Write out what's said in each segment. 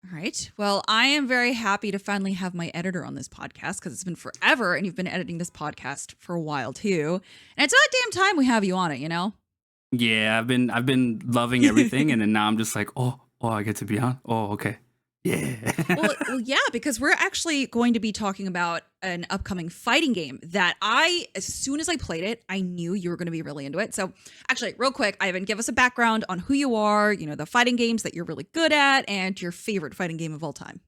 All right. Well, I am very happy to finally have my editor on this podcast because it's been forever and you've been editing this podcast for a while too. And it's about damn time we have you on it, you know? Yeah, I've been loving everything, and then now I'm just like, oh, I get to be on. Oh, okay, yeah. Well, yeah, because we're actually going to be talking about an upcoming fighting game that as soon as I played it, I knew you were going to be really into it. So, actually, real quick, Ivan, give us a background on who you are, the fighting games that you're really good at, and your favorite fighting game of all time.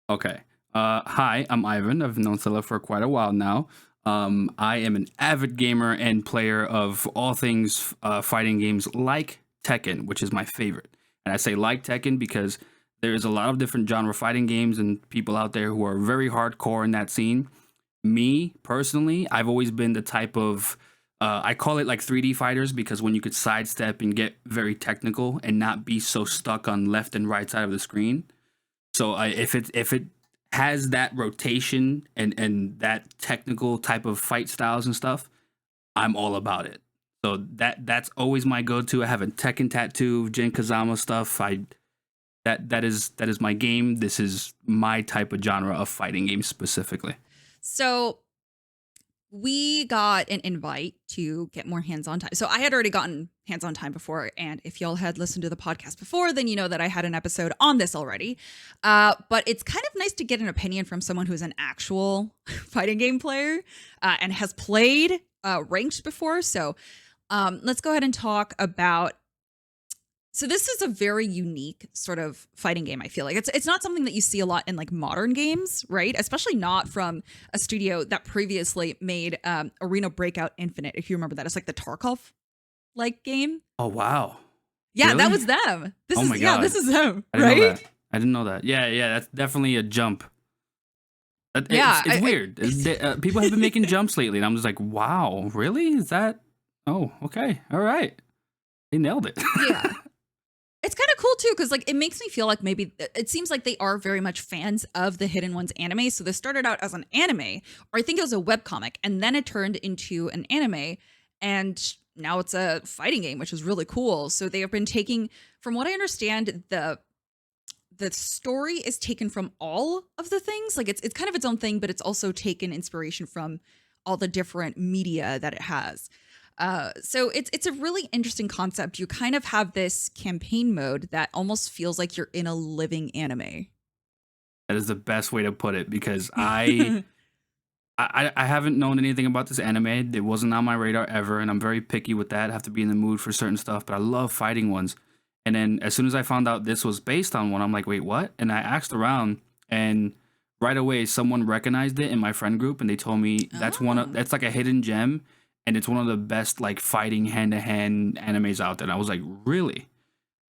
Okay. Hi, I'm Ivan. I've known Stella for quite a while now. I am an avid gamer and player of all things fighting games like Tekken, which is my favorite. And I say like Tekken because there's a lot of different genre fighting games and people out there who are very hardcore in that scene. Me, personally, I've always been the type of I call it like 3D fighters because when you could sidestep and get very technical and not be so stuck on left and right side of the screen. So if it has that rotation and that technical type of fight styles and stuff, I'm all about it. So that's always my go-to. I have a Tekken tattoo, Jin Kazama stuff. That is my game. This is my type of genre of fighting games specifically. So, we got an invite to get more hands-on time. So I had already gotten hands-on time before, and if y'all had listened to the podcast before, then you know that I had an episode on this already. But it's kind of nice to get an opinion from someone who's an actual fighting game player and has played ranked before. So let's go ahead and talk about. So this is a very unique sort of fighting game. I feel like it's not something that you see a lot in like modern games, right? Especially not from a studio that previously made Arena Breakout Infinite. If you remember that, it's like the Tarkov like game. Oh wow. Yeah, Really? That was them. Oh my God. This is them, I didn't know right? that. I didn't know that. Yeah, that's definitely a jump. Yeah, It's weird. People have been making jumps lately, and I'm just like, wow, really? Is that? Oh, okay, all right. They nailed it. yeah. It's kind of cool too, because like it makes me feel like maybe it seems like they are very much fans of the Hidden Ones anime. So this started out as an anime, or I think it was a webcomic, and then it turned into an anime, and now it's a fighting game, which is really cool. So they have been taking, from what I understand, the story is taken from all of the things. Like it's kind of its own thing, but it's also taken inspiration from all the different media that it has. So it's a really interesting concept. You kind of have this campaign mode that almost feels like you're in a living anime. That is the best way to put it because I haven't known anything about this anime. It wasn't on my radar ever, and I'm very picky with that. I have to be in the mood for certain stuff, but I love fighting ones. And then as soon as I found out this was based on one, I'm like, wait, what? And I asked around, and right away someone recognized it in my friend group, and they told me Oh. that's like a hidden gem, and it's one of the best like fighting hand to hand animes out there. And I was like, really?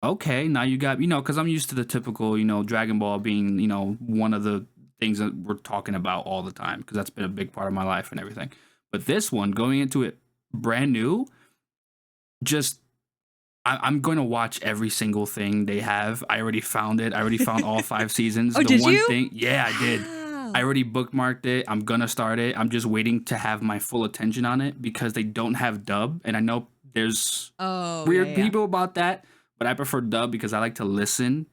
Okay, now you got because I'm used to the typical Dragon Ball being one of the things that we're talking about all the time because that's been a big part of my life and everything. But this one going into it brand new, just I'm going to watch every single thing they have. I already found it. I already found all 5 seasons. Oh, The did one you? thing, yeah, I did. I Wow. already bookmarked it. I'm gonna start it. I'm just waiting to have my full attention on it because they don't have dub, and I know there's Oh, yeah, weird yeah. people about that, but I prefer dub because I like to listen,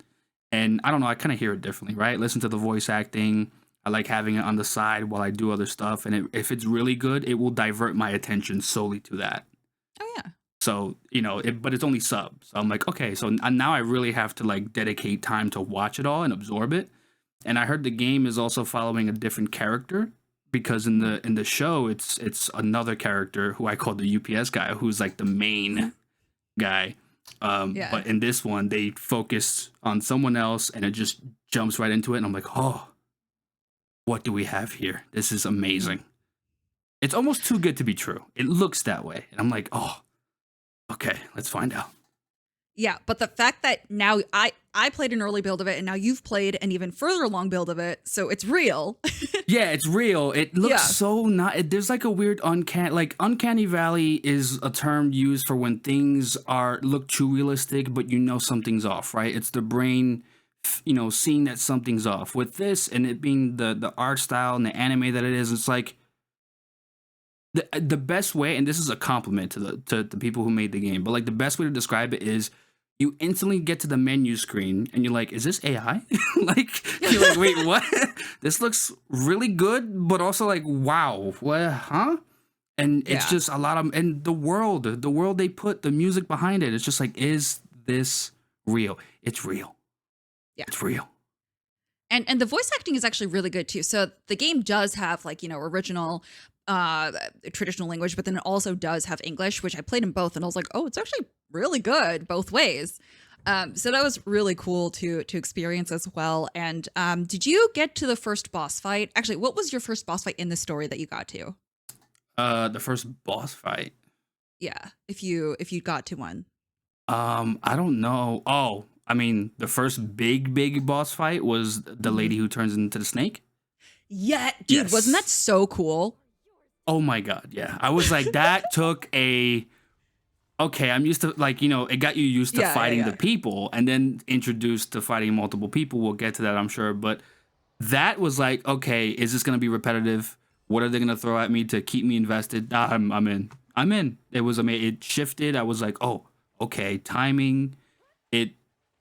and I don't know, I kind of hear it differently, right? Listen to the voice acting. I like having it on the side while I do other stuff, and if it's really good, it will divert my attention solely to that. Oh, yeah. So but it's only sub. So I'm like, okay, so now I really have to like dedicate time to watch it all and absorb it. And I heard the game is also following a different character because in the show it's another character who I call the UPS guy, who's like the main guy. Yeah. But in this one, they focus on someone else, and it just jumps right into it. And I'm like, oh, what do we have here? This is amazing. It's almost too good to be true. It looks that way, and I'm like, oh, okay, let's find out. Yeah, but the fact that now I played an early build of it and now you've played an even further along build of it, so it's real. Yeah, it's real. It looks Yeah. so not. There's like a weird uncanny valley is a term used for when things look too realistic, but something's off, right? It's the brain, seeing that something's off. With this and it being the art style and the anime that it is, it's like the best way, and this is a compliment to the people who made the game, but like the best way to describe it is you instantly get to the menu screen and you're like, is this AI? Like, you're like, wait, what? This looks really good, but also like, wow, what, huh? And it's Yeah. just a lot of, and the world they put the music behind it. It's just like, is this real? It's real. Yeah. It's real. And the voice acting is actually really good too. So the game does have like, original traditional language, but then it also does have English, which I played in both and I was like, oh, it's actually really good both ways. So that was really cool to experience as well. And did you get to the first boss fight? Actually, what was your first boss fight in the story that you got to? The first boss fight. Yeah, if you got to one. I don't know. Oh, I mean, the first big boss fight was the Mhm. lady who turns into the snake. Yeah, dude, wasn't that Yes. so cool? Oh my god, yeah. I was like, that took a okay, I'm used to like, it got you used to Yeah, yeah, fighting the yeah. people and then introduced to fighting multiple people. We'll get to that, I'm sure. But that was like, okay, is this gonna be repetitive? What are they gonna throw at me to keep me invested? I'm in. I'm in. It was amazing. It shifted. I was like, oh, okay, timing. It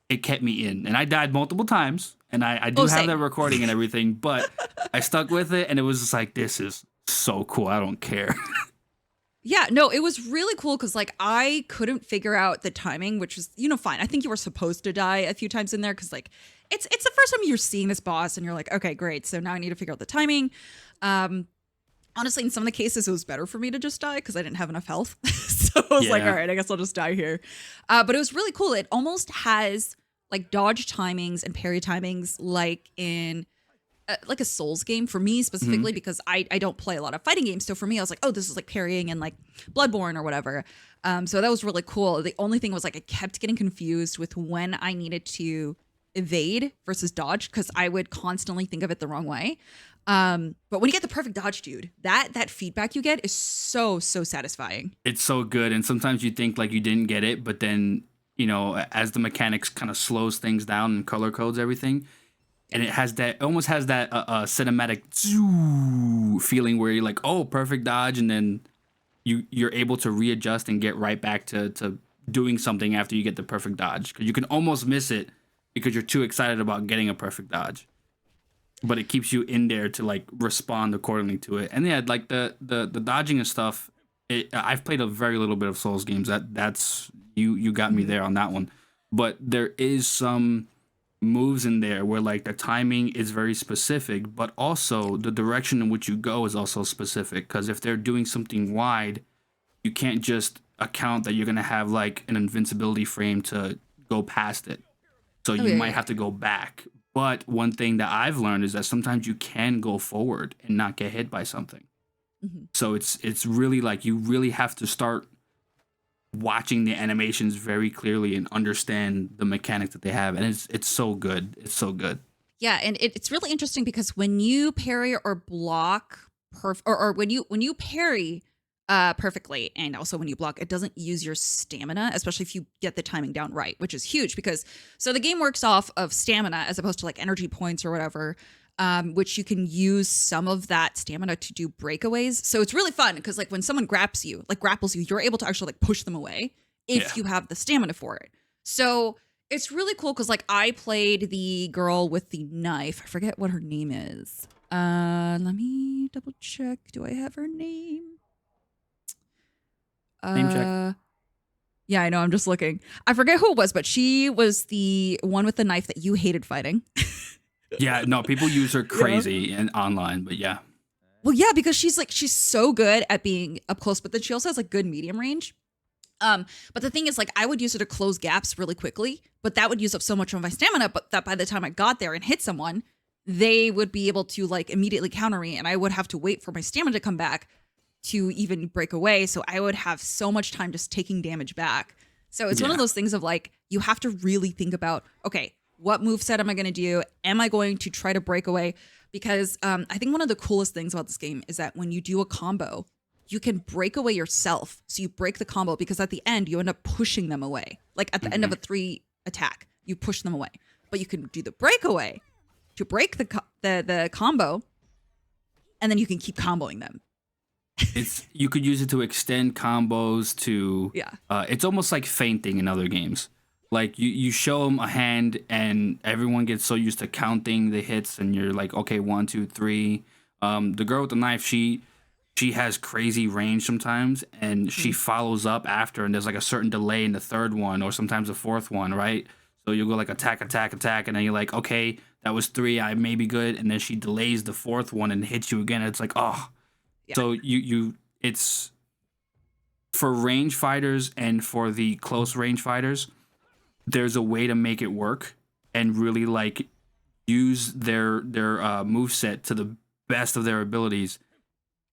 it kept me in. And I died multiple times. And I Oh, do have that same. recording and everything, but I stuck with it and it was just like, this is so cool. I don't care. Yeah, no, it was really cool because like I couldn't figure out the timing, which was fine. I think you were supposed to die a few times in there because like it's the first time you're seeing this boss and you're like, okay, great. So now I need to figure out the timing. Um, Honestly, in some of the cases, it was better for me to just die because I didn't have enough health. So I was like, all Yeah. right, I guess I'll just die here. But it was really cool. It almost has like dodge timings and parry timings like in like a Souls game for me Hmm. specifically because I don't play a lot of fighting games. So for me, I was like, oh, this is like parrying and like Bloodborne or whatever. So that was really cool. The only thing was like I kept getting confused with when I needed to evade versus dodge because I would constantly think of it the wrong way. But when you get the perfect dodge, dude, that feedback you get is so satisfying. It's so good. And sometimes you think like you didn't get it, but then, as the mechanics kind of slows things down and color codes everything, and it has that almost has that cinematic feeling where you're like, oh, perfect dodge, and then you're able to readjust and get right back to doing something after you get the perfect dodge because you can almost miss it because you're too excited about getting a perfect dodge, but it keeps you in there to like respond accordingly to it. And yeah, like the dodging and stuff. I've played a very little bit of Souls games. That's you got me Mhm. there on that one, but there is some moves in there where like the timing is very specific, but also the direction in which you go is also specific. Because if they're doing something wide, you can't just account that you're gonna have like an invincibility frame to go past it. So Oh you yeah, might yeah, have to go back. But one thing that I've learned is that sometimes you can go forward and not get hit by something. yeah. Mhm. So it's really like you really have to start watching the animations very clearly and understand the mechanics that they have, and it's so good. It's so good. Yeah, and it's really interesting because when you parry or block or when you parry perfectly and also when you block, it doesn't use your stamina, especially if you get the timing down right, which is huge because so the game works off of stamina as opposed to like energy points or whatever. Which you can use some of that stamina to do breakaways. So it's really fun because like when someone grapples you, you're able to actually like push them away if Yeah. you have the stamina for it. So it's really cool because like I played the girl with the knife. I forget what her name is. Let me double check. Do I have her name? Name check. Uh yeah, I know, I'm just looking. I forget who it was, but she was the one with the knife that you hated fighting. Yeah, no, people use her Yeah. crazy and online, but yeah. Well, yeah, because she's so good at being up close, but then she also has like good medium range. But the thing is, like, I would use it to close gaps really quickly, but that would use up so much of my stamina. But that by the time I got there and hit someone, they would be able to like immediately counter me, and I would have to wait for my stamina to come back to even break away. So I would have so much time just taking damage back. So it's one of Yeah. those things of like, you have to really think about, okay, what move set am I going to do? Am I going to try to break away? Because I think one of the coolest things about this game is that when you do a combo, you can break away yourself. So you break the combo because at the end, you end up pushing them away. Like at the end of Hmm. a 3 attack, you push them away. But you can do the breakaway to break the combo, and then you can keep comboing them. It's you could use it to extend combos to Yeah. it's almost like feinting in other games. Like you show them a hand, and everyone gets so used to counting the hits, and you're like, okay, 1, 2, 3. The girl with the knife, she has crazy range sometimes, and she Mhm. follows up after, and there's like a certain delay in the third one, or sometimes the fourth one, right? So you'll go like attack, attack, attack, and then you're like, okay, that was 3, I may be good, and then she delays the fourth one and hits you again. It's like, oh, Yeah. so it's for range fighters and for the close range fighters. There's a way to make it work and really like use their move set to the best of their abilities,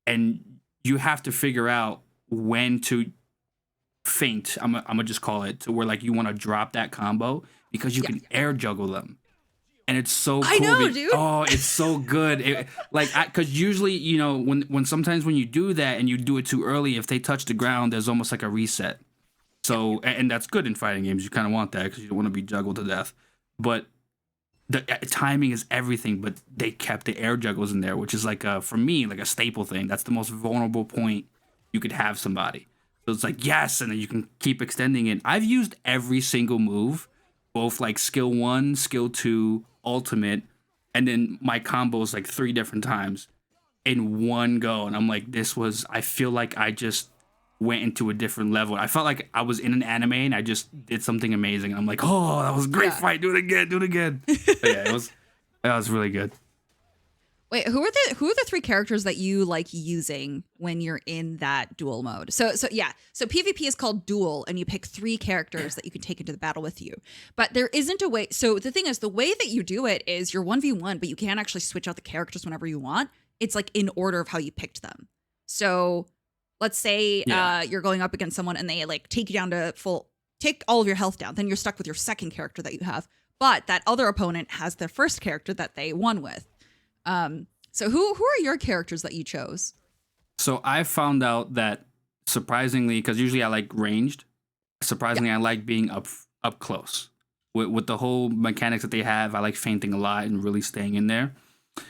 and you have to figure out when to feint. I'm gonna just call it, to where like you want to drop that combo because you Yeah. can air juggle them, and it's so I cool. know, dude. Oh, it's so good. Because usually, when sometimes when you do that and you do it too early, if they touch the ground, there's almost like a reset. So, and that's good in fighting games. You kind of want that because you don't want to be juggled to death. But the timing is everything. But they kept the air juggles in there, which is like for me like a staple thing. That's the most vulnerable point you could have somebody. So it's like yes, and then you can keep extending it. I've used every single move, both like skill 1, skill 2, ultimate, and then my combos like 3 different times in one go. And I'm like, I feel like I just went into a different level. I felt like I was in an anime and I just did something amazing. And I'm like, oh, that was a great fight. Do it again. Do it again. But yeah, that was really good. Wait, who are the 3 characters that you like using when you're in that duel mode? So PvP is called duel, and you pick 3 characters that you can take into the battle with you. But there isn't a way. So the thing is, the way that you do it is you're 1v1, but you can actually switch out the characters whenever you want. It's like in order of how you picked them. So let's say you're going up against someone and they like take you down to take all of your health down. Then you're stuck with your second character that you have. But that other opponent has their first character that they won with. So who are your characters that you chose? So I found out that surprisingly, because usually I like ranged, surprisingly I like being up close. With the whole mechanics that they have, I like feinting a lot and really staying in there.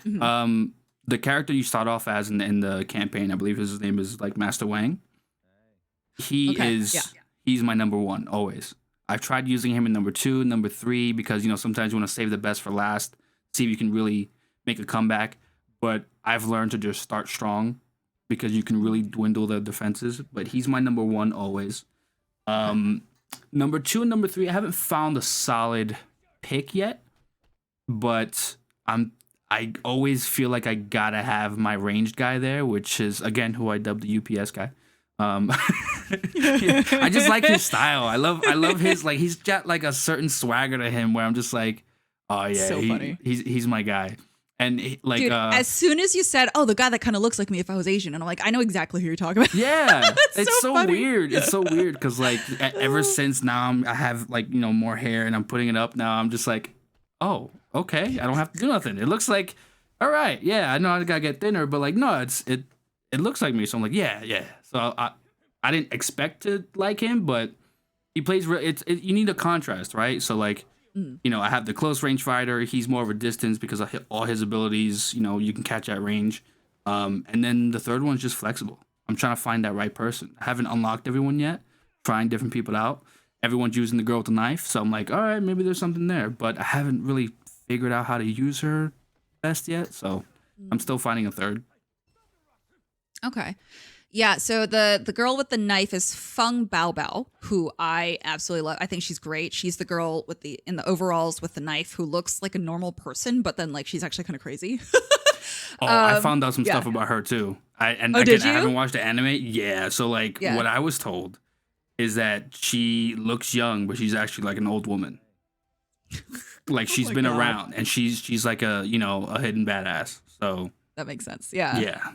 Mm-hmm. The character you start off as in the campaign, I believe his name is like Master Wang. He's my number 1 always. I've tried using him in number 2, number 3, because sometimes you want to save the best for last, see if you can really make a comeback. But I've learned to just start strong because you can really dwindle the defenses. But he's my number 1 always. Number 2 and number 3, I haven't found a solid pick yet, but I always feel like I gotta have my ranged guy there, which is again who I dubbed the UPS guy. I just like his style. I love his, like, he's got like a certain swagger to him where I'm just like, oh yeah, So funny. He's my guy. And Dude, as soon as you said, "Oh, the guy that kind of looks like me if I was Asian," and I'm like, I know exactly who you're talking about. yeah, it's so funny. weird. It's so weird because like ever since now I have like more hair and I'm putting it up now. I'm just like, oh, okay, I don't have to do nothing. It looks like, all right, yeah, I know I gotta get thinner, but like no, it looks like me. So I'm like, yeah. So I didn't expect to like him, but he plays. You need a contrast, right? So like. I have the close range fighter. He's more of a distance because of all his abilities. You can catch at range. And then the third one's just flexible. I'm trying to find that right person. I haven't unlocked everyone yet. Trying different people out. Everyone's using the girl with the knife. So I'm like, all right, maybe there's something there. But I haven't really figured out how to use her best yet. So I'm still finding a third. Okay. Yeah, so the girl with the knife is Feng Bao, who I absolutely love. I think she's great. She's the girl in the overalls with the knife who looks like a normal person, but then like she's actually kind of crazy. I found out some stuff about her too. Did you? I haven't watched the anime. Yeah, so like what I was told is that she looks young, but she's actually like an old woman. Like she's been around, and she's like a a hidden badass. So that makes sense. Yeah. Yeah.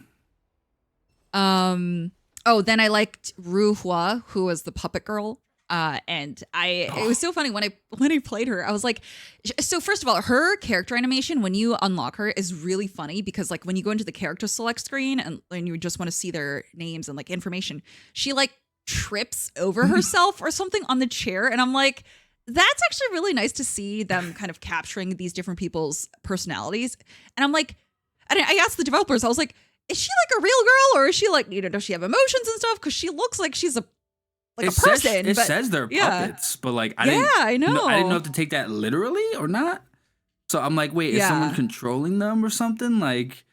Then I liked Ru Hua, who was the puppet girl. And it was so funny when I played her, I was like, so first of all, her character animation when you unlock her is really funny because like when you go into the character select screen and you just want to see their names and like information, she like trips over herself or something on the chair. And I'm like, that's actually really nice to see them kind of capturing these different people's personalities. And I'm like, and I asked the developers, I was like, is she like a real girl or is she like, does she have emotions and stuff? Because she looks like she's a like a person. It but says they're yeah, puppets, but like yeah, I I didn't know know. if to take that literally or not. So I'm like, wait, is someone Yeah. controlling them or something? Like,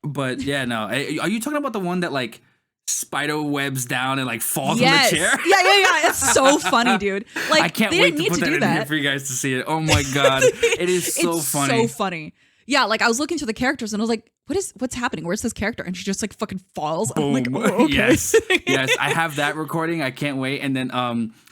but yeah, no. Are you talking about the one that like spider webs down and like falls on the chair? Yes. Yeah, yeah, yeah. It's so funny, dude. I Like can't they wait didn't to need put to that do in here that. for you guys to see it. Oh my god, it is so It's funny. so funny. Yeah, like I was looking through the characters and I was like, what's happening? Where's this character? And she just like fucking falls. I'm like, Boom. oh, okay. Yes. Yes. I have that recording. I can't wait. And then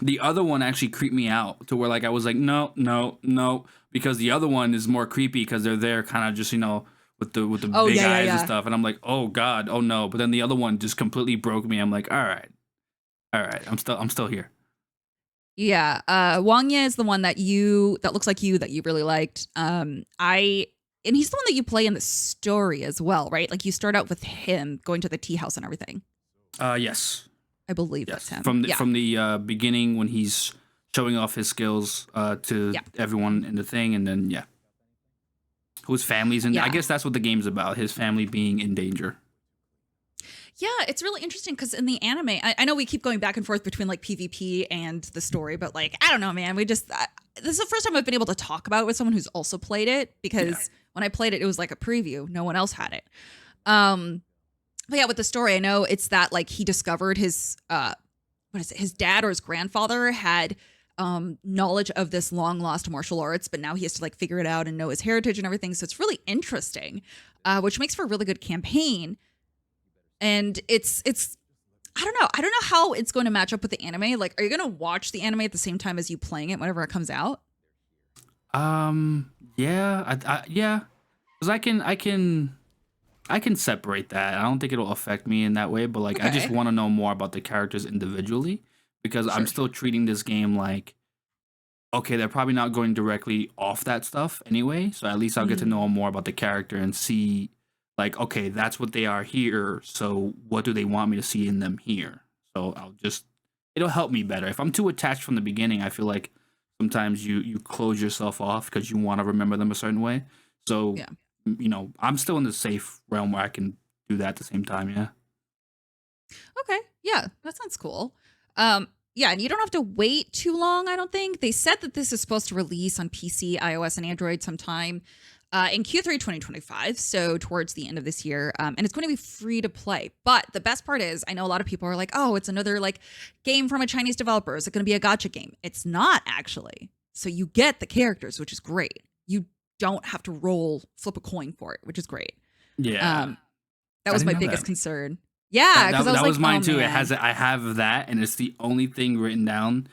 the other one actually creeped me out to where like I was like, no, no, no. Because the other one is more creepy because they're there kind of just, with the Oh big yeah, yeah, eyes and yeah. stuff. And I'm like, oh God, oh no. But then the other one just completely broke me. I'm like, all right. All right. I'm still here. Yeah. Wang Ye is the one that looks like you that you really liked. And he's the one that you play in the story as well, right? Like you start out with him going to the tea house and everything. Yes. I believe Yes. that's him. From the Yeah. from the beginning when he's showing off his skills to Yeah. everyone in the thing, and then yeah. Whose family's in I Yeah. guess that's what the game's about, his family being in danger. Yeah, it's really interesting because in the anime, I know we keep going back and forth between like PvP and the story, but like, I don't know, man. This is the first time I've been able to talk about it with someone who's also played it because when I played it, it was like a preview. No one else had it. But yeah, with the story, I know it's that like he discovered his, what is it? His dad or his grandfather had knowledge of this long lost martial arts, but now he has to like figure it out and know his heritage and everything. So it's really interesting, which makes for a really good campaign. And it's I don't know. I don't know how it's going to match up with the anime. Like, are you going to watch the anime at the same time as you playing it whenever it comes out? Yeah, yeah, because I can separate that. I don't think it'll affect me in that way, but like I just Okay. want to know more about the characters individually because I'm Sure. still treating this game like okay, they're probably not going directly off that stuff anyway, so at least I'll get to know Mm, more about the character and see like okay, that's what they are here, so what do they want me to see in them here? So it'll help me better. If I'm too attached from the beginning, I feel like sometimes you close yourself off because you want to remember them a certain way. So yeah. I'm still in the safe realm where I can do that at the same time. Yeah. Okay. Yeah, that sounds cool. Yeah, and you don't have to wait too long, I don't think. They said that this is supposed to release on PC, iOS, and Android sometime in Q3 2025, so towards the end of this year. And it's going to be free to play. But the best part is, I know a lot of people are like, oh, it's another like game from a Chinese developer. Is it going to be a gacha game? It's not actually. So you get the characters, which is great. You don't have to flip a coin for it, which is great. Yeah. Um, that I was didn't my know biggest that. concern. Yeah, because I was That like, was mine oh too. man. I have that, and it's the only thing written down.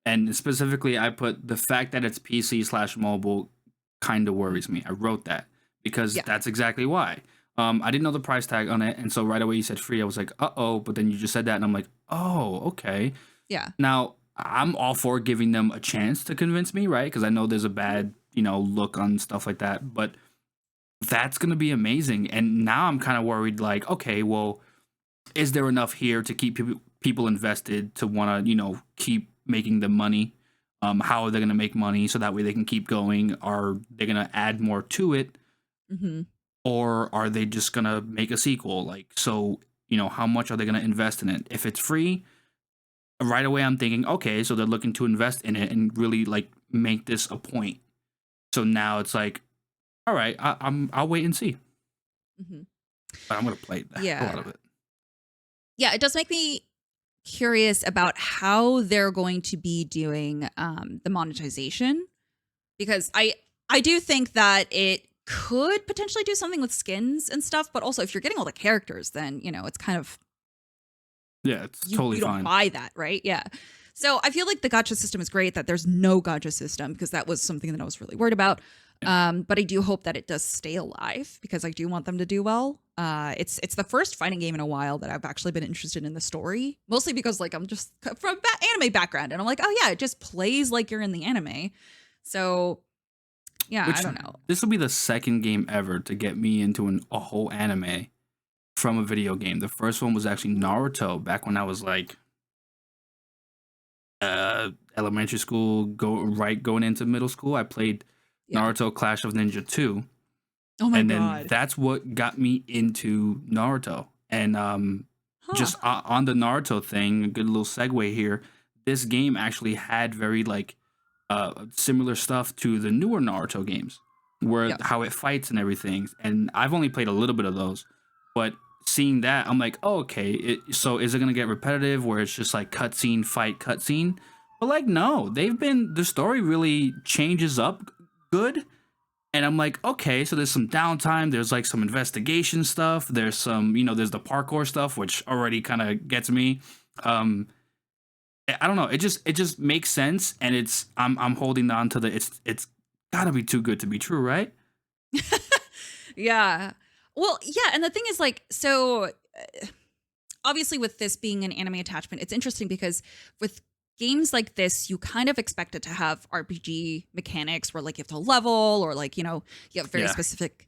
And specifically, I put the fact that it's PC/mobile kind of worries me. I wrote that because Yeah. that's exactly why. I didn't know the price tag on it, and so right away you said free. I was like, oh, but then you just said that, and I'm like, oh, okay. Yeah. Now I'm all for giving them a chance to convince me, right? Because I know there's a bad, look on stuff like that, but that's gonna be amazing. And now I'm kind of worried, like, okay, well, is there enough here to keep people invested to want to, keep making them money? How are they gonna make money so that way they can keep going? Are they gonna add more to it, Hmm. or are they just gonna make a sequel? Like, so how much are they gonna invest in it? If it's free, right away I'm thinking, okay, so they're looking to invest in it and really like make this a point. So now it's like, all right, I'll wait and see. Hmm. But I'm gonna play the hell Yeah. out of it. Yeah. It does make me curious about how they're going to be doing the monetization because I do think that it could potentially do something with skins and stuff, but also if you're getting all the characters, then it's kind of Yeah, it's you totally don't fine. buy that, right? Yeah. So I feel like the gacha system is great that there's no gacha system because that was something that I was really worried about. Yeah. But I do hope that it does stay alive because I do want them to do well. It's the first fighting game in a while that I've actually been interested in the story, mostly because like I'm just from anime background and I'm like, oh yeah, it just plays like you're in the anime. So yeah, I Which don't know. this will be the second game ever to get me into a whole anime from a video game. The first one was actually Naruto back when I was like elementary school, going into middle school. I played Yeah. Naruto Clash of Ninja 2, Oh my and then god. that's what got me into Naruto. And Huh. just on the Naruto thing, a good little segue here. this game actually had very like similar stuff to the newer Naruto games, where Yep. how it fights and everything. And I've only played a little bit of those, but seeing that, I'm like, oh, okay. So is it gonna get repetitive, where it's just like cutscene, fight, cutscene? But like, no, the story really changes up good. And I'm like, okay, so there's some downtime. There's like some investigation stuff. There's some, there's the parkour stuff, which already kind of gets me. Um, I don't know. It just makes sense, and I'm holding on to the it's gotta be too good to be true, right? Yeah. Well, yeah, and the thing is like obviously with this being an anime attachment, it's interesting because with games like this, you kind of expect it to have RPG mechanics where like you have to level or like, you have very Yeah, specific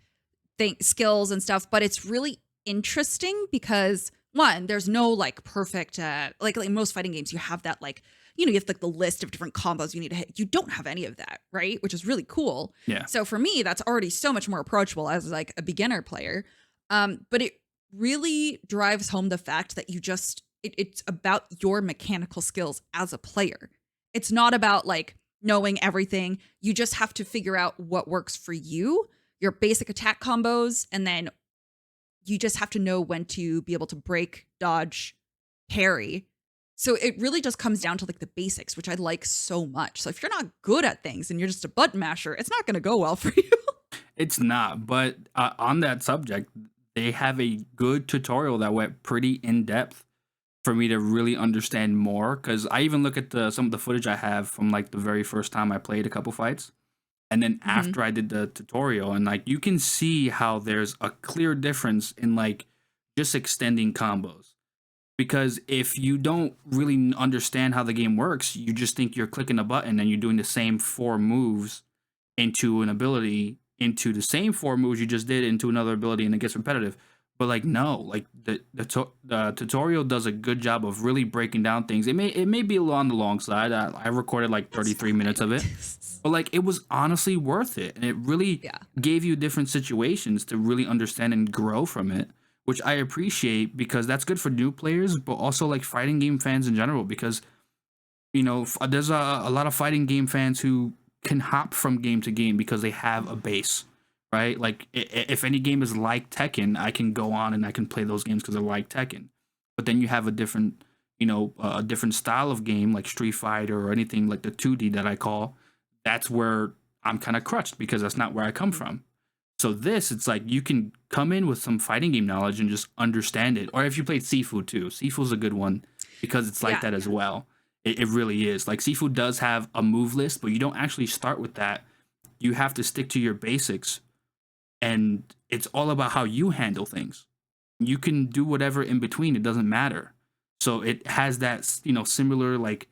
skills and stuff, but it's really interesting because one, there's no like perfect like in most fighting games you have that like you have like the list of different combos you need to hit. You don't have any of that, right? Which is really cool. yeah. So for me, that's already so much more approachable as like a beginner player. But it really drives home the fact that it's about your mechanical skills as a player. It's not about like knowing everything. You just have to figure out what works for you, your basic attack combos, and then you just have to know when to be able to break, dodge, parry. So it really just comes down to like the basics, which I like so much. So if you're not good at things and you're just a button masher, it's not going to go well for you. It's not. But on that subject, they have a good tutorial that went pretty in depth for me to really understand more. Because I even look at some of the footage I have from like the very first time I played a couple fights, and then Mhm. after I did the tutorial, and like you can see how there's a clear difference in like just extending combos. Because if you don't really understand how the game works, you just think you're clicking a button and you're doing the same four moves into an ability, into the same four moves you just did into another ability, and it gets repetitive. But like no, like the tutorial does a good job of really breaking down things. It may be on the long side. I recorded like That's 33 minutes of fine. it, but like it was honestly worth it, and it really Yeah. gave you different situations to really understand and grow from it, which I appreciate because that's good for new players, but also like fighting game fans in general. Because there's a lot of fighting game fans who can hop from game to game because they have a base, right? Like if any game is like Tekken, I can go on and I can play those games because they're like Tekken. But then you have a different style of game like Street Fighter or anything like the 2D that I call. That's where I'm kind of crutched because that's not where I come Mhm. from. So this, it's like you can come in with some fighting game knowledge and just understand it. Or if you played Seafood too, Seafood's a good one because it's like Yeah. that as well. It really is. Like Seafood does have a move list, but you don't actually start with that. You have to stick to your basics, and it's all about how you handle things. You can do whatever in between; it doesn't matter. So it has that similar like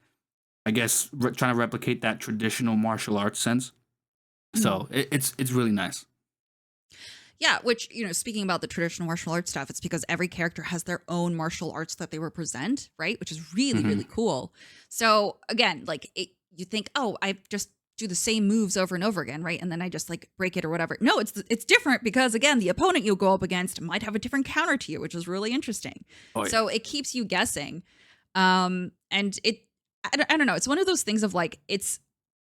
I guess trying to replicate that traditional martial arts sense. Mhm. So it's really nice. Yeah, which, speaking about the traditional martial arts stuff, it's because every character has their own martial arts that they represent, right? Which is really, Hmm. really cool. So again, like you think, oh, I just do the same moves over and over again, right? And then I just like break it or whatever. No, it's different because again, the opponent you go up against might have a different counter to you, which is really interesting. Oh yeah. So it keeps you guessing. And I don't know, it's one of those things of like it's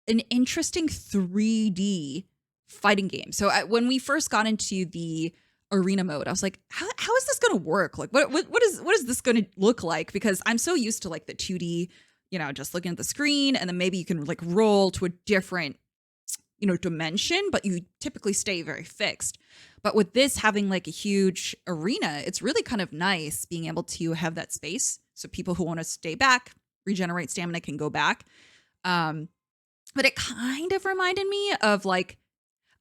an interesting 3D fighting game. So when we first got into the arena mode, I was like, how is this going to work? Like, what is this going to look like? Because I'm so used to like the 2D, just looking at the screen, and then maybe you can like roll to a different, dimension, but you typically stay very fixed. But with this having like a huge arena, it's really kind of nice being able to have that space. So people who want to stay back, regenerate stamina can go back. Um, but it kind of reminded me of like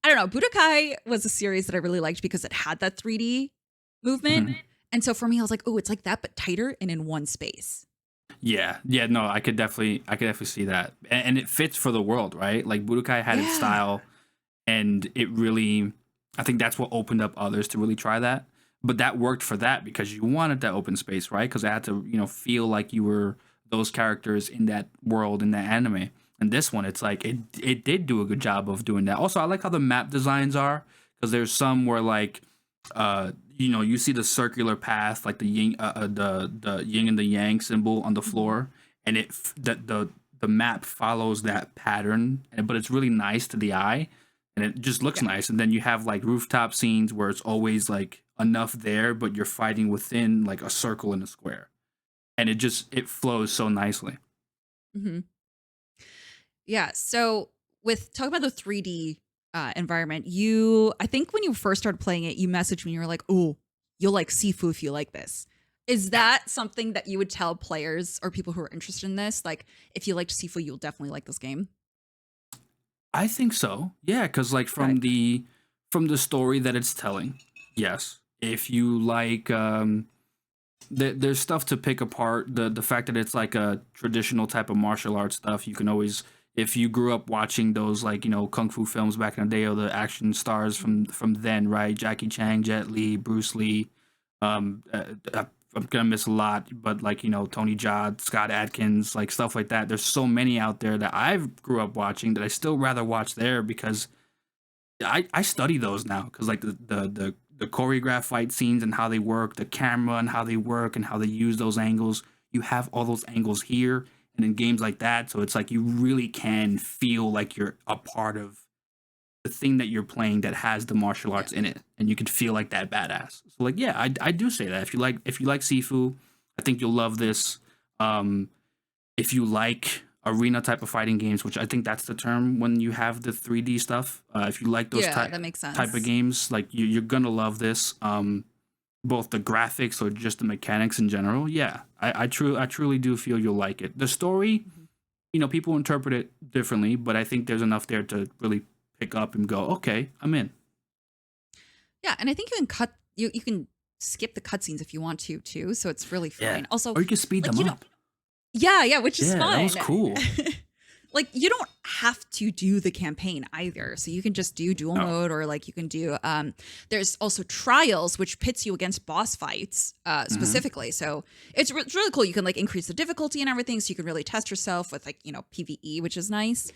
I don't know. Budokai was a series that I really liked because it had that 3D movement. Mhm. And so for me, I was like, oh, it's like that, but tighter and in one space. Yeah, yeah, no, I could definitely see that, and it fits for the world, right? Like Budokai had its Yeah. style, and it really, I think that's what opened up others to really try that. But that worked for that because you wanted that open space, right? Because it had to, feel like you were those characters in that world in that anime. And this one, it's like it did do a good job of doing that. Also, I like how the map designs are because there's some where like you see the circular path, like the yin, the yin and the yang symbol on the Mhm. floor, and the map follows that pattern, but it's really nice to the eye, and it just looks Yeah. nice. And then you have like rooftop scenes where it's always like enough there, but you're fighting within like a circle and a square, and it flows so nicely. Hmm. Yeah. So with talking about the 3D environment, I think when you first started playing it, you messaged me. You were like, "Oh, you'll like Sifu if you like this." Is that something that you would tell players or people who are interested in this? Like, if you liked Sifu, you'll definitely like this game. I think so. Yeah, because like Okay. from the story that it's telling, yes. If you like, there's stuff to pick apart. The fact that it's like a traditional type of martial arts stuff, you can always, if you grew up watching those like kung fu films back in the day, or the action stars from then, right? Jackie Chan, Jet Li, Bruce Lee. Um, uh, uh, I'm gonna miss a lot, but like Tony Jaa, Scott Adkins, like stuff like that. There's so many out there that I've grew up watching that I still rather watch there, because I study those now, because like the choreographed fight scenes and how they work, the camera and how they work and how they use those angles. You have all those angles here and in games like that, so it's like you really can feel like you're a part of the thing that you're playing that has the martial Yeah. arts in it, and you could feel like that badass. So like, yeah, I do say that if you like Sifu, I think you'll love this. Um, if you like arena type of fighting games, which I think that's the term when you have the 3D stuff. If you like those Yeah, that makes type of sense. games, like you're gonna love this. Both the graphics or just the mechanics in general. Yeah, I truly do feel you'll like it. The story, Mhm. people interpret it differently, but I think there's enough there to really pick up and go, okay, I'm in. Yeah, and I think you can skip the cutscenes if you want to too, so it's really Yeah, fine. Also, or you can speed like them you don't up. yeah, yeah, which is Yeah, that was fun. cool. Like you don't have to do the campaign either. So you can just do dual No. mode, or like you can do there's also trials which pits you against boss fights Hmm. specifically. So it's really cool. You can like increase the difficulty and everything, so you can really test yourself with like, PvE, which is nice.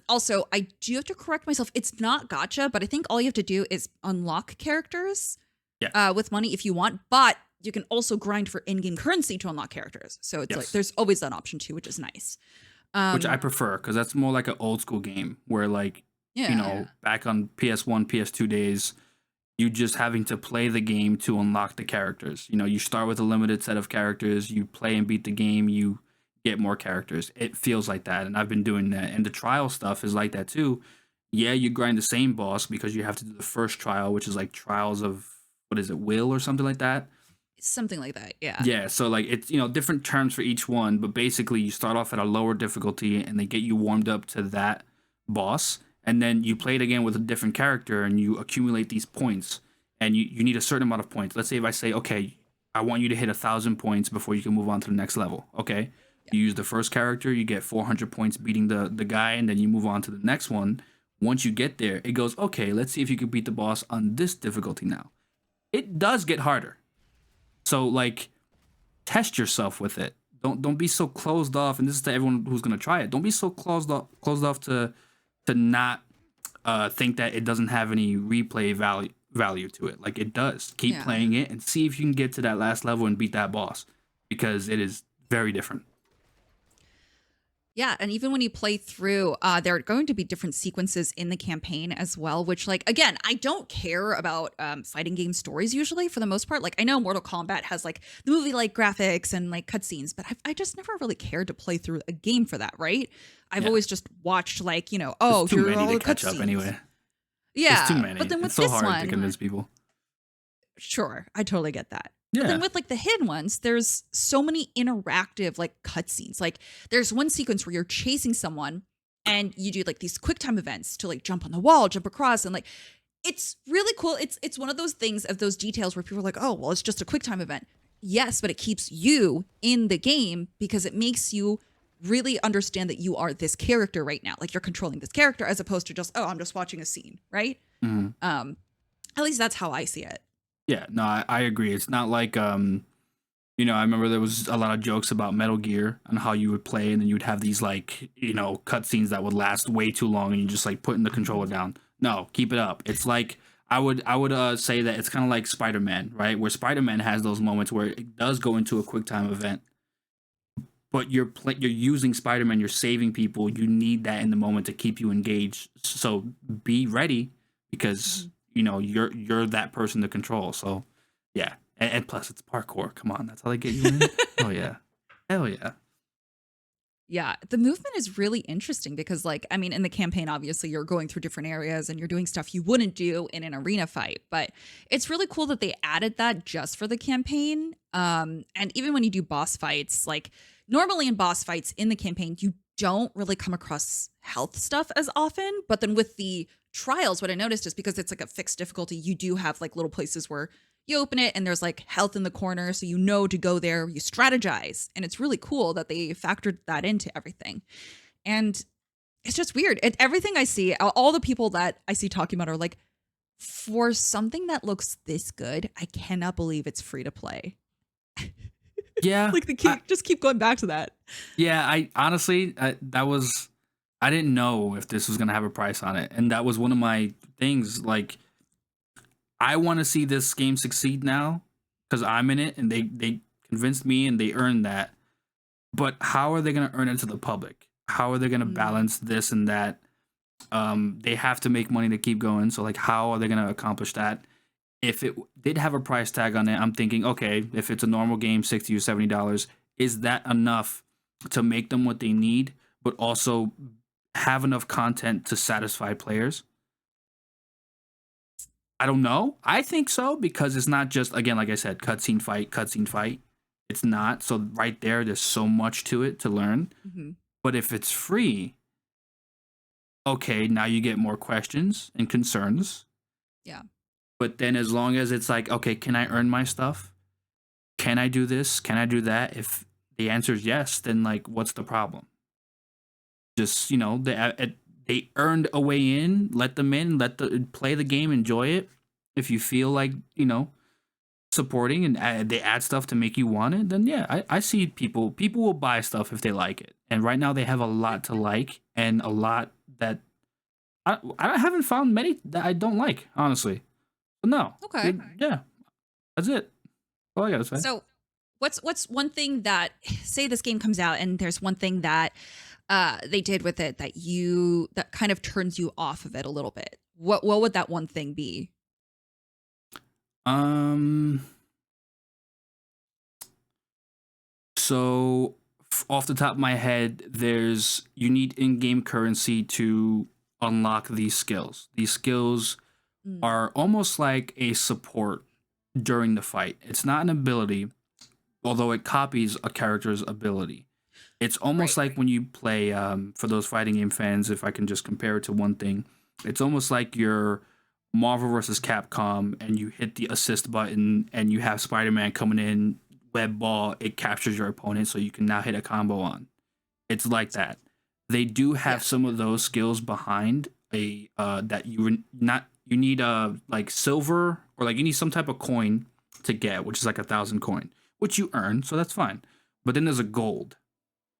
Also, I do have to correct myself. It's not gacha, but I think all you have to do is unlock characters Yeah. with money if you want, but you can also grind for in-game currency to unlock characters. So it's like Yes. there's always that option too, which is nice. Which I Um, prefer, because that's more like an old school game where like yeah. back on PS1, PS2 days, you just having to play the game to unlock the characters. You start with a limited set of characters, you play and beat the game, you get more characters. It feels like that, and I've been doing that. And the trial stuff is like that too. Yeah, you grind the same boss because you have to do the first trial, which is like trials of, what is it, will or something like that. Something like that. Yeah. Yeah, so like it's different terms for each one, but basically you start off at a lower difficulty and they get you warmed up to that boss, and then you play it again with a different character and you accumulate these points, and you need a certain amount of points. Let's say if I say, okay, I want you to hit 1,000 points before you can move on to the next level. Okay, Yeah. you use the first character, you get 400 points beating the guy, and then you move on to the next one. Once you get there, it goes, okay, let's see if you can beat the boss on this difficulty now. It does get harder. So like, test yourself with it. Don't be so closed off. And this is to everyone who's gonna try it. Don't be so closed off to not think that it doesn't have any replay value to it. Like, it does. Keep Yeah. playing it and see if you can get to that last level and beat that boss, because it is very different. Yeah, and even when you play through, there are going to be different sequences in the campaign as well. Which, like, again, I don't care about fighting game stories usually for the most part. Like, I know Mortal Kombat has like the movie like graphics and like cutscenes, but I just never really cared to play through a game for that. Right? I've Yeah, always just watched like there's oh, too here are many all to the catch up cutscenes. anyway. There's too Yeah, but many. then It's with so this hard to one, convince people. sure, I totally get that. But then Yeah. with like the hidden ones, there's so many interactive like cutscenes. Like there's one sequence where you're chasing someone and you do like these quick time events to like jump on the wall, jump across, and like it's really cool. It's one of those things of those details where people are like, oh, well, it's just a quick time event. Yes, but it keeps you in the game because it makes you really understand that you are this character right now. Like you're controlling this character as opposed to just, oh, I'm just watching a scene, right? Mhm. Um, at least that's how I see it. Yeah. No, I agree. It's not like I remember there was a lot of jokes about Metal Gear and how you would play, and then you'd have these like, cutscenes that would last way too long, and you just like putting the controller down. No, keep it up. It's like, I would say that it's kind of like Spider-Man, right? Where Spider-Man has those moments where it does go into a quick time event, but you're using Spider-Man, you're saving people. You need that in the moment to keep you engaged. So be ready because Mhm. you're that person to control. So yeah, and plus it's parkour. Come on, that's how they get you in. Oh yeah, hell yeah. Yeah, the movement is really interesting because, like, I mean, in the campaign, obviously, you're going through different areas and you're doing stuff you wouldn't do in an arena fight. But it's really cool that they added that just for the campaign. And even when you do boss fights, like normally in boss fights in the campaign, you don't really come across health stuff as often. But then with the trials, what I noticed is because it's like a fixed difficulty, you do have like little places where you open it and there's like health in the corner, so you know to go there, you strategize, and it's really cool that they factored that into everything. And it's just weird. Everything I see, all the people that I see talking about are like, for something that looks this good, I cannot believe it's free to play. Yeah, Like just keep going back to that. yeah. I honestly, that was I didn't know if this was gonna have a price on it, and that was one of my things. Like, I want to see this game succeed now because I'm in it, and they convinced me, and they earned that. But how are they gonna earn it to the public? How are they gonna Mm, balance this and that? They have to make money to keep going. So like, how are they gonna accomplish that? If it did have a price tag on it, I'm thinking, okay, if it's a normal game, $60 or $70, is that enough to make them what they need, but also have enough content to satisfy players? I don't know. I think so because it's not just, again, like I said, cutscene fight, cutscene fight. It's not. So right there's so much to it to learn. mhm. But if it's free, okay, now you get more questions and concerns. Yeah. But then as long as it's like, okay, can I earn my stuff? Can I do this? Can I do that? If the answer is yes, then like, what's the problem? Just they earned a way in. Let them in. Let the play the game. Enjoy it. If you feel like supporting and they add stuff to make you want it, then yeah, I see people will buy stuff if they like it. And right now they have a lot to like and a lot that I haven't found many that I don't like, honestly. But no, Okay. yeah, that's it. All I gotta say. So, what's one thing that, say this game comes out and there's one thing that they did with it that kind of turns you off of it a little bit? What would that one thing be? Um, so off the top of my head, there's you need in-game currency to unlock these skills. These skills Mm, are almost like a support during the fight. It's not an ability, although it copies a character's ability. It's almost right. like when you play, for those fighting game fans, if I can just compare it to one thing, it's almost like you're Marvel versus Capcom and you hit the assist button and you have Spider Man coming in, web ball, it captures your opponent so you can now hit a combo on. It's like that. They do Yeah. have some of those skills behind a that you need like silver or like you need some type of coin to get, which is like 1,000 coin, which you earn, so that's fine. But then there's a gold,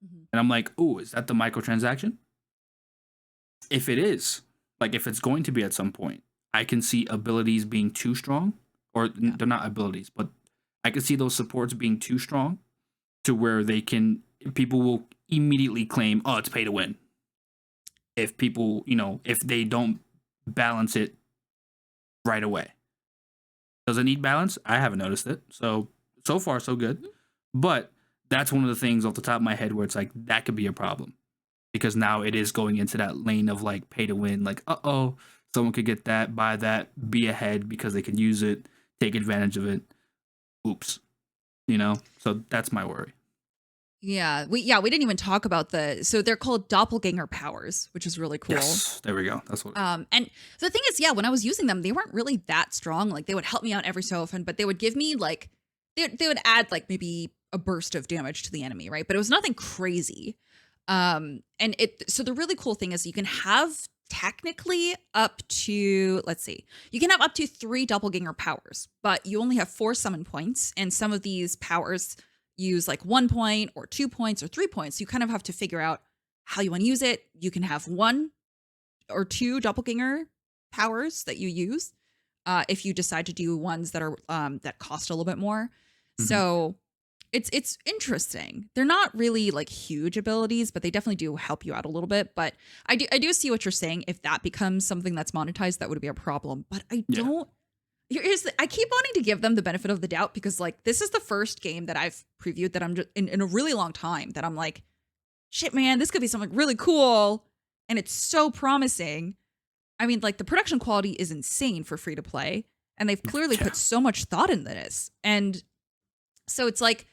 Mhm. and I'm like, oh, is that the microtransaction? If it is, like if it's going to be at some point, I can see abilities being too strong, or Yeah. they're not abilities, but I can see those supports being too strong to where people will immediately claim, oh, it's pay to win. If people, if they don't balance it right away. Does it need balance? I haven't noticed it. So far so good. Mhm. But that's one of the things off the top of my head where it's like that could be a problem because now it is going into that lane of like pay to win. Like, someone could get that, buy that, be ahead because they can use it, take advantage of it. Oops, So that's my worry. We didn't even talk about so they're called doppelganger powers, which is really cool. Yes, there we go. That's what it is. And the thing is, yeah, when I was using them, they weren't really that strong. Like they would help me out every so often, but they would give me like they would add like maybe a burst of damage to the enemy, right? But it was nothing crazy. And so the really cool thing is you can have technically up to, let's see, you can have up to 3 doppelganger powers, but you only have 4 summon points, and some of these powers use like 1 point or 2 points or 3 points. You kind of have to figure out how you want to use it. You can have 1 or 2 doppelganger powers that you use if you decide to do ones that are that cost a little bit more. Mhm. So It's interesting. They're not really like huge abilities, but they definitely do help you out a little bit. But I do see what you're saying. If that becomes something that's monetized, that would be a problem. But I Yeah. don't. I keep wanting to give them the benefit of the doubt because like this is the first game that I've previewed that I'm just in a really long time that I'm like, shit, man, this could be something really cool, and it's so promising. I mean, like the production quality is insane for free to play, and they've clearly Yeah. put so much thought into this, and so it's like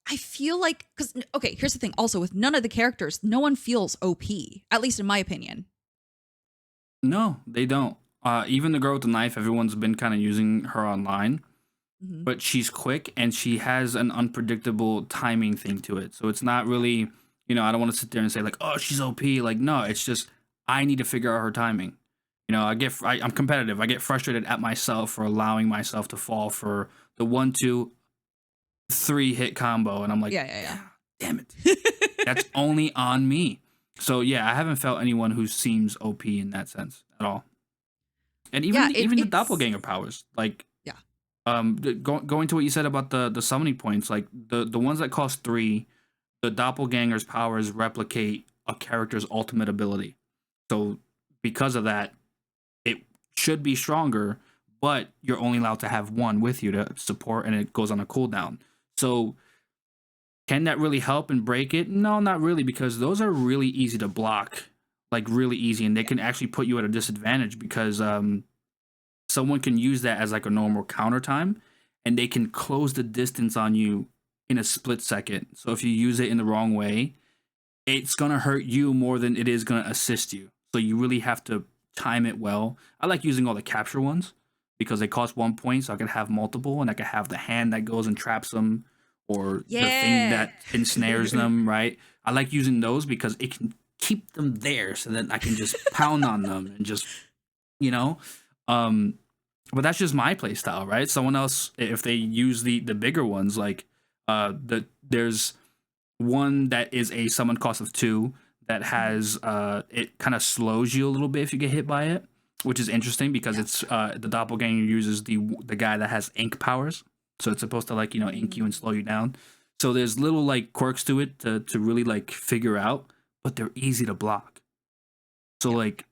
I feel like because okay, here's the thing. Also, with none of the characters, no one feels OP. At least in my opinion. No, they don't. Even the girl with the knife, everyone's been kind of using her online, Hmm. but she's quick and she has an unpredictable timing thing to it. So it's not really, I don't want to sit there and say like, oh, she's OP. Like, no, it's just I need to figure out her timing. I'm competitive. I get frustrated at myself for allowing myself to fall for the 1, 2, 3 hit combo, and I'm like, Yeah, yeah, damn it, yeah. that's only on me. So yeah, I haven't felt anyone who seems OP in that sense at all. And even Yeah, the, it, even the it's doppelganger powers, like yeah. going to what you said about the summoning points, like the ones that cost 3, the doppelganger's powers replicate a character's ultimate ability. So because of that, it should be stronger, but you're only allowed to have one with you to support, and it goes on a cooldown. So can that really help and break it? No, not really, because those are really easy to block, like really easy, and they can actually put you at a disadvantage because someone can use that as like a normal counter time, and they can close the distance on you in a split second. So if you use it in the wrong way, it's gonna hurt you more than it is gonna assist you. So you really have to time it well. I like using all the capture ones because they cost 1 point, so I can have multiple, and I can have the hand that goes and traps them, or the thing Yeah. that ensnares them. Right? I like using those because it can keep them there, so then I can just pound on them and just you know. Um, but that's just my play style, right? Someone else, if they use the bigger ones, like there's one that is a summon cost of 2 that Mhm. has it kind of slows you a little bit if you get hit by it, which is interesting because Yeah. it's the doppelganger uses the guy that has ink powers, so it's supposed to like ink you and Mm. slow you down. So there's little like quirks to it to really like figure out, but they're easy to block. So Yeah. like,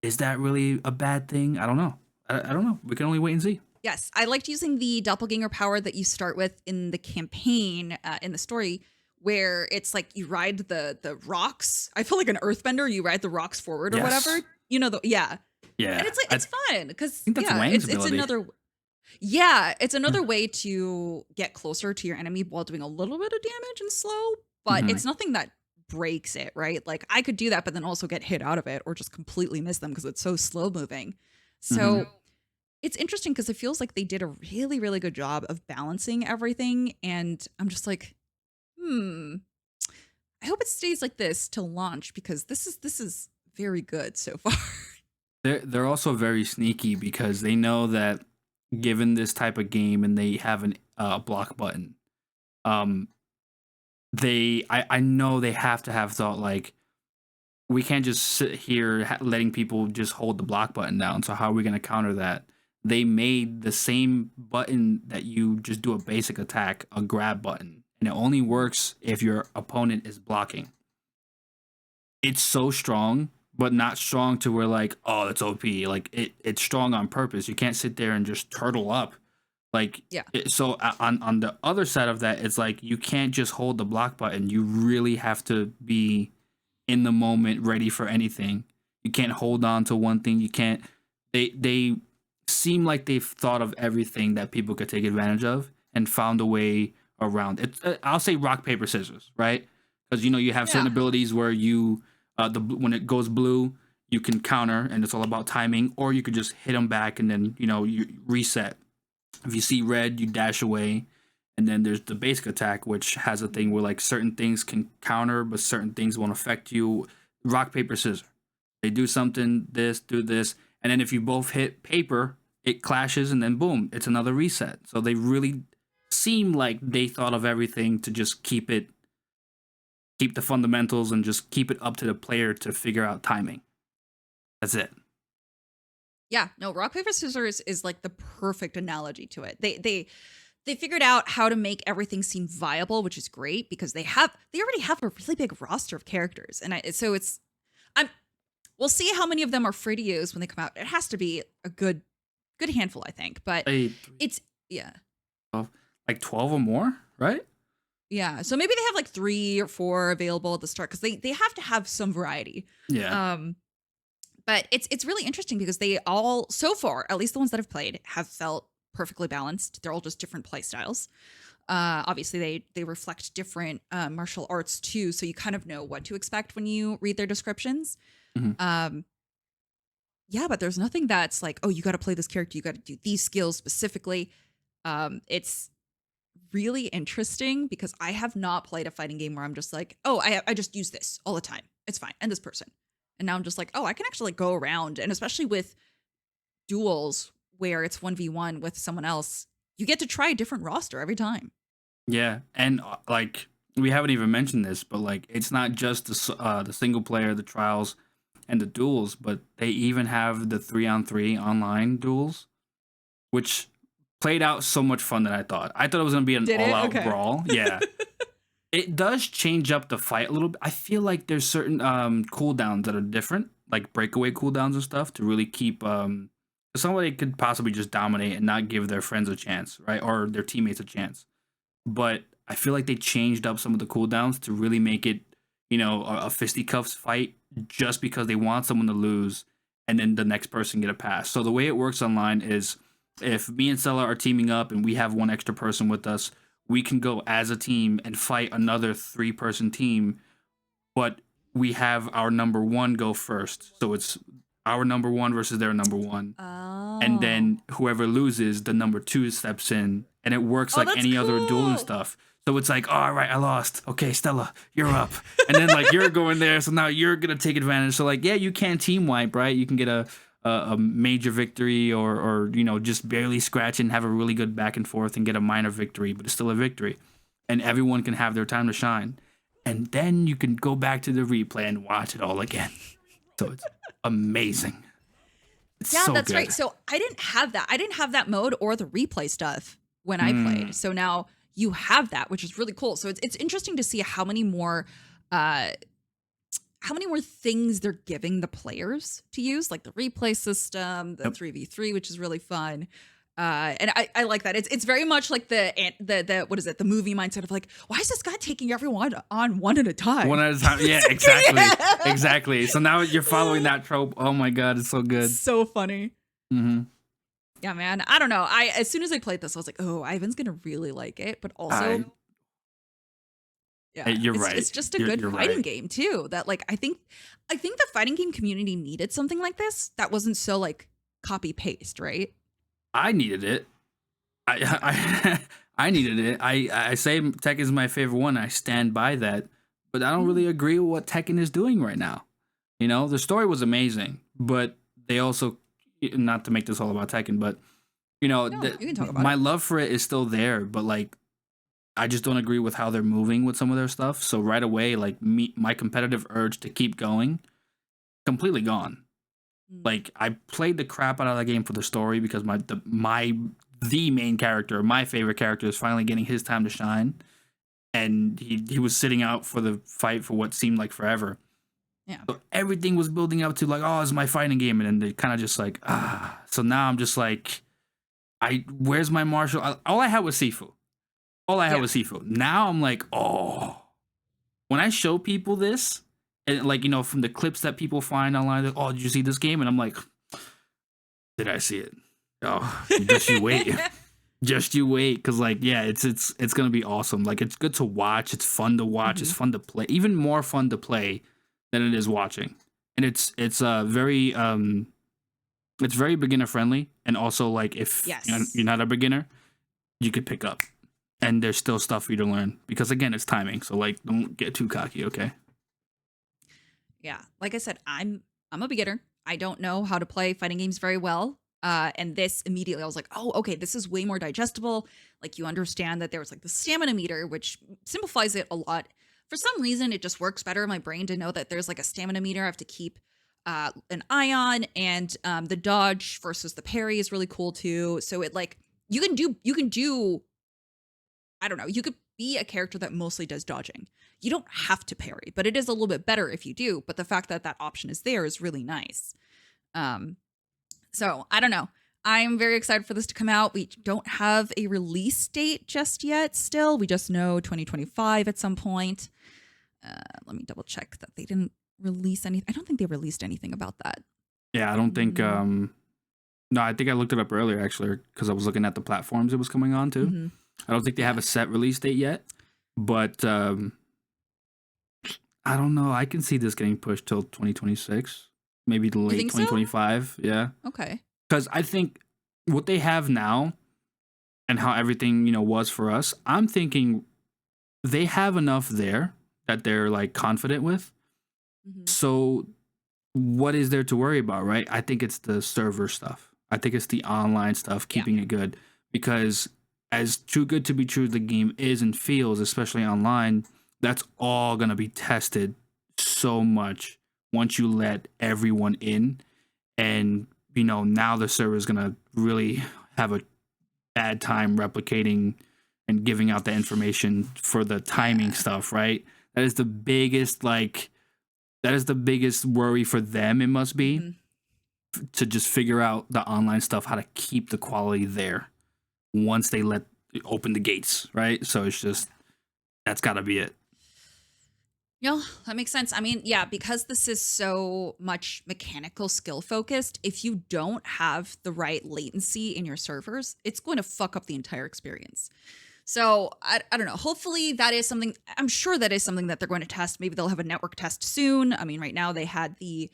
is that really a bad thing? I don't know. I don't know. We can only wait and see. Yes, I liked using the doppelganger power that you start with in the campaign in the story, where it's like you ride the rocks. I feel like an earthbender. You ride the rocks forward or whatever. Yes. You know the yeah, and Yeah. it's like I it's fun because think that's yeah, Wang's it's ability. another yeah, it's another way to get closer to your enemy while doing a little bit of damage and slow, but Hmm. it's nothing that breaks it, right? Like I could do that, but then also get hit out of it or just completely miss them because it's so slow moving. Hmm. So it's interesting because it feels like they did a really, really good job of balancing everything. And I'm just like, hmm, I hope it stays like this till launch because this is very good so far. They're also very sneaky because they know that given this type of game and they have an block button, um, I know they have to have thought like we can't just sit here letting people just hold the block button down. So how are we going to counter that? They made the same button that you just do a basic attack a grab button, and it only works if your opponent is blocking. It's so strong, but not strong to where like, oh, it's OP. Like it's strong on purpose. You can't sit there and just turtle up. Like Yeah. on the other side of that, it's like you can't just hold the block button. You really have to be in the moment, ready for anything. You can't hold on to one thing. You can't. They seem like they've thought of everything that people could take advantage of and found a way around it. I'll say rock paper scissors, right? Because you have certain Yeah. abilities where you when it goes blue, you can counter, and it's all about timing, or you could just hit them back and then you reset. If you see red, you dash away, and then there's the basic attack, which has a thing where like certain things can counter, but certain things won't affect you. Rock paper scissors. They do something, this, do this, and then if you both hit paper, it clashes, and then boom, it's another reset. So they really seem like they thought of everything to just keep the fundamentals and just keep it up to the player to figure out timing. That's it. Yeah. No, rock, paper, scissors is like the perfect analogy to it. they figured out how to make everything seem viable, which is great because they already have a really big roster of characters, and so I'm we'll see how many of them are free to use when they come out. It has to be a good handful, I think, but Hey, it's yeah. like 12 or more, right? Yeah, so maybe they have like 3 or 4 available at the start because they have to have some variety. Yeah. But it's really interesting because they all, so far, at least the ones that I've played, have felt perfectly balanced. They're all just different play styles. Obviously, they reflect different martial arts too, so you kind of know what to expect when you read their descriptions. Mhm. Yeah, but there's nothing that's like, oh, you got to play this character, you got to do these skills specifically. It's really interesting because I have not played a fighting game where I'm just like, oh, I just use this all the time. It's fine. And this person. And now I'm just like, oh, I can actually go around. And especially with duels where it's 1v1 with someone else, you get to try a different roster every time. Yeah, and like we haven't even mentioned this, but like it's not just the single player, the trials, and the duels, but they even have the 3-on-3 online duels, which played out so much fun than I thought. I thought it was gonna be an Did it? all-out Okay. brawl. Yeah, it does change up the fight a little bit. I feel like there's certain cooldowns that are different, like breakaway cooldowns and stuff, to really keep somebody could possibly just dominate and not give their friends a chance, right, or their teammates a chance. But I feel like they changed up some of the cooldowns to really make it, a fisticuffs fight just because they want someone to lose and then the next person get a pass. So the way it works online is if me and Stella are teaming up and we have one extra person with us, we can go as a team and fight another 3-person team, but we have our number one go first. So it's our number one versus their number one. Oh. And then whoever loses, the number 2 steps in, and it works like that's any other duel and cool. stuff. So it's like, oh, all right, I lost. Okay, Stella, you're up. And then like you're going there, so now you're gonna take advantage. So like, yeah, you can team wipe, right? You can get a major victory or just barely scratch and have a really good back and forth and get a minor victory, but it's still a victory. And everyone can have their time to shine. And then you can go back to the replay and watch it all again. So it's amazing. It's Yeah, so that's good. right. So I didn't have that. I didn't have that mode or the replay stuff when I played. So now you have that, which is really cool. So it's interesting to see how many more things they're giving the players to use, like the replay system, the 3v3, which is really fun. And I like that. It's very much like the what is it? The movie mindset of like, why is this guy taking everyone on one at a time? One at a time. Yeah, exactly. Exactly. So now you're following that trope. Oh my God, it's so good. So funny. Mm-hmm. Yeah, man. I don't know. As soon as I played this, I was like, oh, Ivan's gonna really like it. But also, yeah, You're right. It's just a good You're fighting right. game too. That like I think the fighting game community needed something like this that wasn't so like copy paste, right? I needed it. I needed it. I say Tekken is my favorite one. I stand by that. But I don't really agree with what Tekken is doing right now. The story was amazing, but they also, not to make this all about Tekken, but you can talk about my it. love for it is still there. But like, I just don't agree with how they're moving with some of their stuff. So right away, like my competitive urge to keep going, completely gone. Like I played the crap out of that game for the story because the main character, my favorite character, is finally getting his time to shine, and he was sitting out for the fight for what seemed like forever. Yeah. So everything was building up to like, oh, it's my fighting game, and then they kind of just like, ah. So now I'm just like, where's my martial? All I had was Sifu. All I had was Sifu. Now I'm like, oh, when I show people this. And like, from the clips that people find online, like, oh, did you see this game? And I'm like, did I see it? Oh, just you wait. Just you wait. Because like, yeah, it's going to be awesome. Like, it's good to watch. It's fun to watch. It's fun to play. Even more fun to play than it is watching. And it's very beginner friendly. And also like, if you're not a beginner, you could pick up. And there's still stuff for you to learn. Because again, it's timing. So like, don't get too cocky, okay? Yeah, like I said, I'm a beginner. I don't know how to play fighting games very well. And this immediately, I was like, oh, okay, this is way more digestible. Like you understand that there was like the stamina meter, which simplifies it a lot. For some reason, it just works better in my brain to know that there's like a stamina meter I have to keep an eye on, and the dodge versus the parry is really cool too. So it like you can do I don't know, you could be a character that mostly does dodging. You don't have to parry, but it is a little bit better if you do. But the fact that that option is there is really nice. Um, so I don't know. I'm very excited for this to come out. We don't have a release date just yet. Still, we just know 2025 at some point. Let me double check that they didn't release anything. I don't think they released anything about that. Yeah, I don't think. Mm. No, I think I looked it up earlier actually because I was looking at the platforms it was coming on to. Mhm. I don't think they Yeah. have a set release date yet, but I don't know. I can see this getting pushed till 2026, maybe the You late think so? 2025. Yeah, Okay. because I think what they have now and how everything was for us. I'm thinking they have enough there that they're like confident with. Mhm. So what is there to worry about, right? I think it's the server stuff. I think it's the online stuff, Yeah. keeping it good. Because as too good to be true the game is and feels, especially online, that's all gonna be tested so much once you let everyone in. And now the server is gonna really have a bad time replicating and giving out the information for the timing Yeah. stuff, right? That is the biggest worry for them. It must be Mhm. to just figure out the online stuff, how to keep the quality there once they let open the gates, right? So it's just that's got to be it. Yeah, that makes sense. I mean, yeah, because this is so much mechanical skill focused, if you don't have the right latency in your servers, it's going to fuck up the entire experience. So I don't know. Hopefully that is something, I'm sure that is something that they're going to test. Maybe they'll have a network test soon. I mean, right now they had the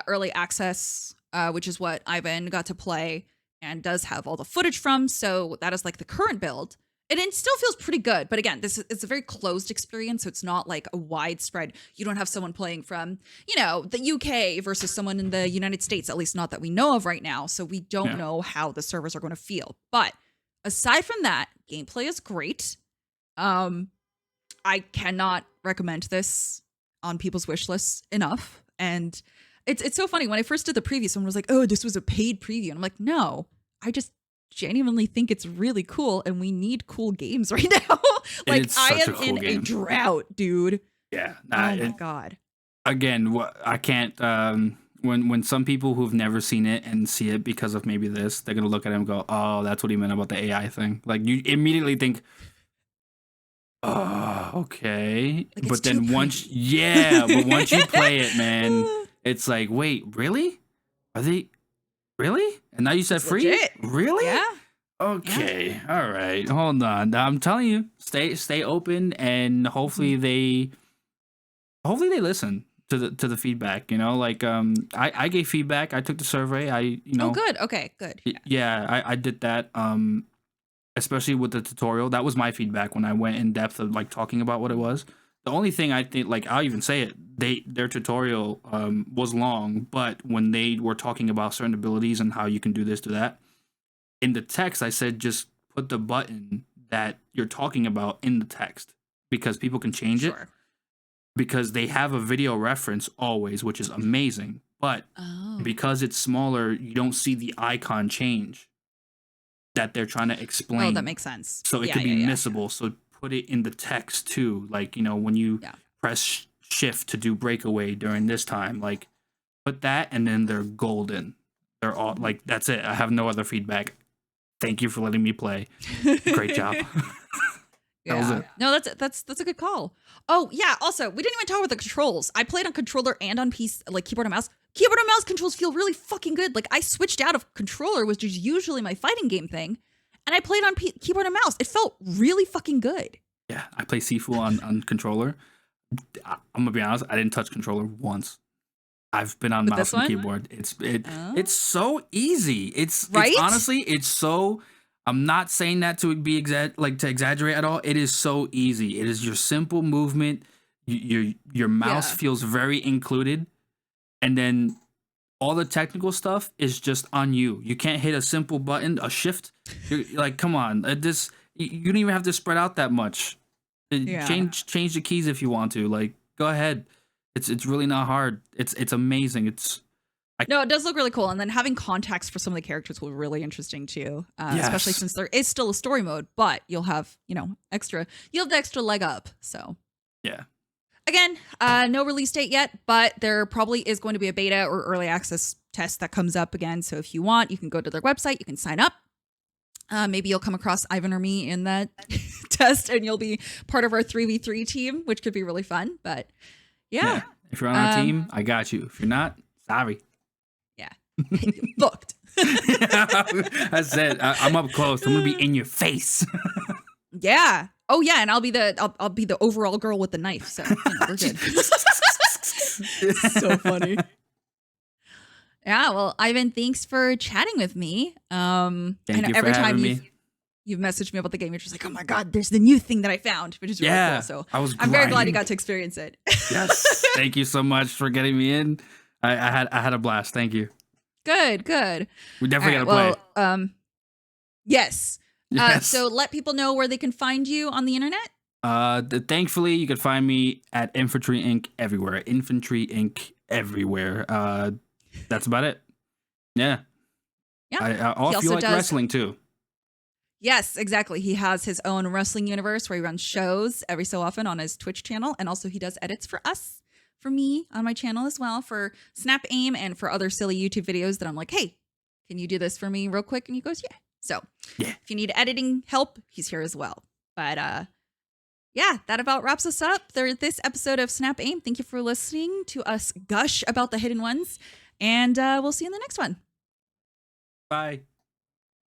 early access, which is what Ivan got to play and does have all the footage from. So that is like the current build. And it still feels pretty good. But again, it's a very closed experience. So it's not like a widespread. You don't have someone playing from, the UK versus someone in the United States, at least not that we know of right now. So we don't Yeah. know how the servers are going to feel. But aside from that, gameplay is great. Um, I cannot recommend this on people's wish lists enough. And it's so funny. When I first did the preview, someone was like, "Oh, this was a paid preview." And I'm like, no, I just genuinely think it's really cool and we need cool games right now. Like It's I such am a cool in a game. drought, dude. Yeah. Oh my God. Again, what I can't. When some people who've never seen it and see it because of maybe this, they're gonna look at it and go, "Oh, that's what he meant about the AI thing." Like you immediately think, "Oh, okay," Like it's but too then once, pretty. yeah, but once you play it, man, it's like, wait, really? Are they really? And now you said It's free? legit. Really? Yeah. Yeah. Okay, all right, hold on. I'm telling you, stay open, and Mhm. hopefully they listen to the feedback. Like I gave feedback. I took the survey. Oh, good. Okay, good. Yeah. Yeah, I did that. Especially with the tutorial, that was my feedback when I went in depth of like talking about what it Mhm. was. The only thing I think, like I'll even say it, their tutorial was long, but when they were talking about certain abilities and how you can do this, do that, in the text I said just put the button that you're talking about in the text because people can change it Sure. because they have a video reference always, which is amazing. But Oh. because it's smaller, you don't see the icon change that they're trying to Oh, that explain. makes sense. So it Yeah, could be yeah, yeah. missable. So put it in the text too. Like, when you Yeah. press shift to do breakaway during this time, like put that and then they're golden. They're all Mhm. like, that's it. I have no other feedback. Thank you for letting me play. Great job. That was Yeah. it. No, that's a good call. Oh, yeah, also, we didn't even talk about the controls. I played on controller and on PC, like keyboard and mouse. Keyboard and mouse controls feel really fucking good. Like I switched out of controller, which is usually my fighting game thing, and I played on keyboard and mouse. It felt really fucking good. Yeah, I play Sifu on controller. I'm gonna be honest, I didn't touch controller once. I've been on With this mouse and one? keyboard. It's Oh. so easy. It's Right? honestly, it's so. I'm not saying that to be to exaggerate at all. It is so easy. It is your simple movement. Your mouse Yeah. feels very included, and then all the technical stuff is just on you. You can't hit a simple button, a shift. You're like, come on, you don't even have to spread out that much. Yeah. Change the keys if you want to. Like, go ahead. It's really not hard. It's amazing. No, it does look really cool. And then having contacts for some of the characters will be really interesting too. Especially since there is still a story mode, but you'll have, the extra leg up. So yeah. Again, no release date yet, but there probably is going to be a beta or early access test that comes up again. So if you want, you can go to their website, you can sign up. Maybe you'll come across Ivan or me in that test and you'll be part of our 3v3 team, which could be really fun. But yeah. If you're on our team, I got you. If you're not, sorry. Yeah. You're booked. That's it. I'm up close. I'm going to be in your face. Yeah. Oh yeah, and I'll be the overall girl with the knife. So we're good. So funny. Yeah. Well, Ivan, thanks for chatting with me. Thank you every for time having me. you've messaged me about the game, you're just like, oh my god, there's the new thing that I found, which is really cool. So I'm very glad you got to experience it. Yes. Thank you so much for getting me in. I had a blast. Thank you. Good. We definitely gotta play. Yes. Yes. So let people know where they can find you on the internet. Thankfully, you can find me at Infantry Inc. everywhere. Infantry Inc. everywhere. That's about it. Yeah. Yeah. I feel like wrestling too. Yes, exactly. He has his own wrestling universe where he runs shows every so often on his Twitch channel. And also he does edits for us, for me on my channel as well, for Snap Aim and for other silly YouTube videos that I'm like, hey, can you do this for me real quick? And he goes, yeah. So if you need editing help, he's here as well. But yeah, that about wraps us up. This episode of Snap Aim. Thank you for listening to us gush about the hidden ones. And we'll see you in the next one. Bye.